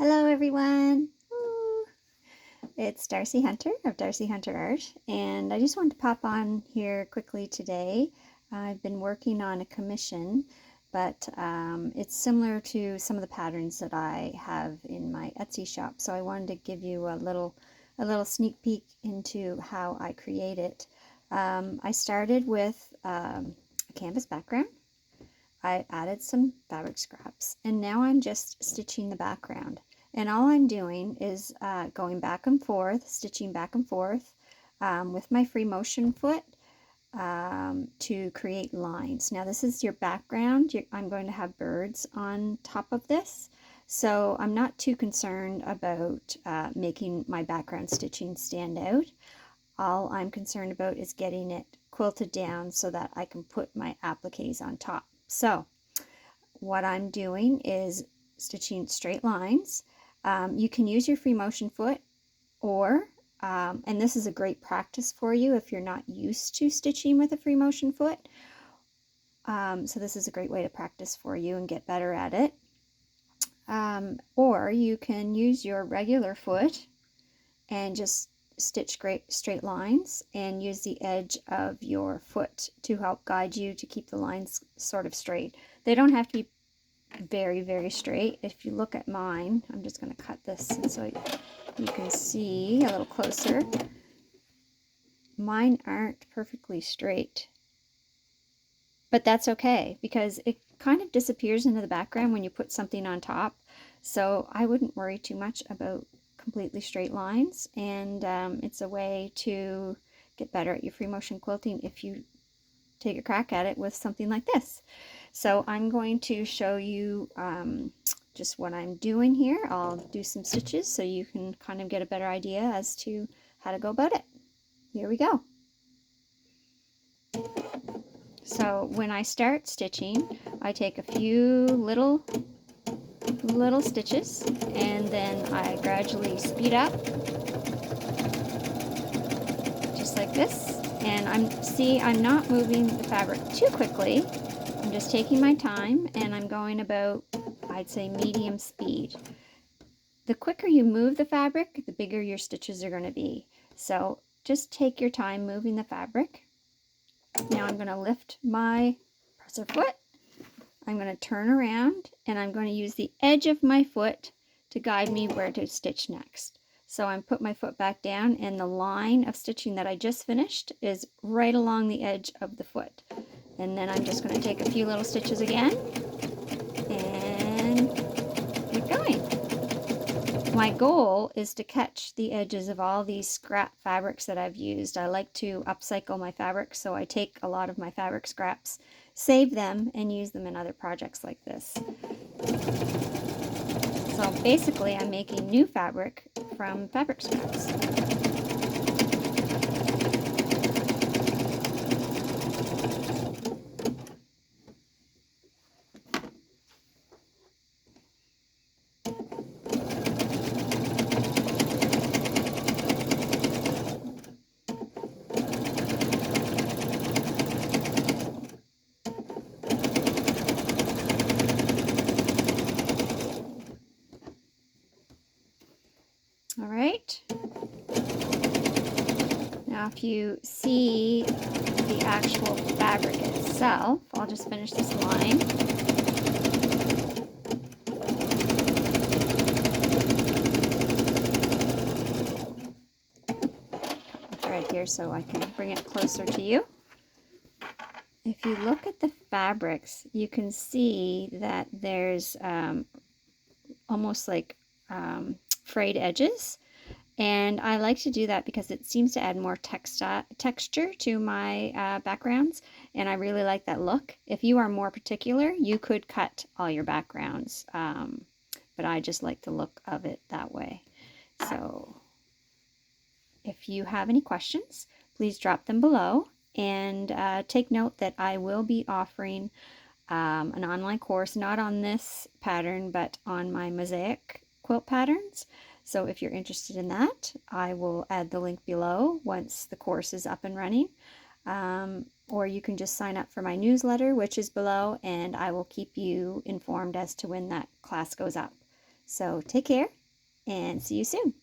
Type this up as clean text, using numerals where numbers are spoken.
Hello everyone! Woo. It's Darcy Hunter of Darcy Hunter Art, and I just wanted to pop on here quickly today. I've been working on a commission, but it's similar to some of the patterns that I have in my Etsy shop, so I wanted to give you a little sneak peek into how I create it. I started with a canvas background. I added some fabric scraps, and now I'm just stitching the background. And all I'm doing is going back and forth, stitching back and forth with my free motion foot to create lines. Now this is your background. I'm going to have birds on top of this, so I'm not too concerned about making my background stitching stand out. All I'm concerned about is getting it quilted down so that I can put my appliques on top. So what I'm doing is stitching straight lines. You can use your free motion foot, or and this is a great practice for you if you're not used to stitching with a free motion foot. So this is a great way to practice for you and get better at it. Or you can use your regular foot and just stitch straight lines and use the edge of your foot to help guide you to keep the lines sort of straight. They don't have to be very straight. If you look at mine, I'm just going to cut this so you can see a little closer. Mine aren't perfectly straight, but that's okay because it kind of disappears into the background when you put something on top, so I wouldn't worry too much about completely straight lines. And it's a way to get better at your free motion quilting if you take a crack at it with something like this. So I'm going to show you just what I'm doing here. I'll do some stitches so you can kind of get a better idea as to how to go about it. Here we go. So when I start stitching, I take a few little stitches, and then I gradually speed up just like this. And I'm not moving the fabric too quickly. I'm just taking my time, and I'm going about, I'd say, medium speed. The quicker you move the fabric, the bigger your stitches are going to be. So just take your time moving the fabric. Now I'm going to lift my presser foot. I'm going to turn around, and I'm going to use the edge of my foot to guide me where to stitch next. So I'm put my foot back down, and the line of stitching that I just finished is right along the edge of the foot. And then I'm just going to take a few little stitches again and keep going. My goal is to catch the edges of all these scrap fabrics that I've used. I like to upcycle my fabrics, so I take a lot of my fabric scraps, save them, and use them in other projects like this. So basically I'm making new fabric from fabric scraps. All right. Now if you see the actual fabric itself, I'll just finish this line. Right here so I can bring it closer to you. If you look at the fabrics, you can see that there's almost like frayed edges, and I like to do that because it seems to add more texture to my backgrounds, and I really like that look. If you are more particular, you could cut all your backgrounds, but I just like the look of it that way. So if you have any questions, please drop them below, and take note that I will be offering an online course, not on this pattern, but on my mosaic quilt patterns. So if you're interested in that, I will add the link below once the course is up and running. Or you can just sign up for my newsletter, which is below, and I will keep you informed as to when that class goes up. So take care and see you soon.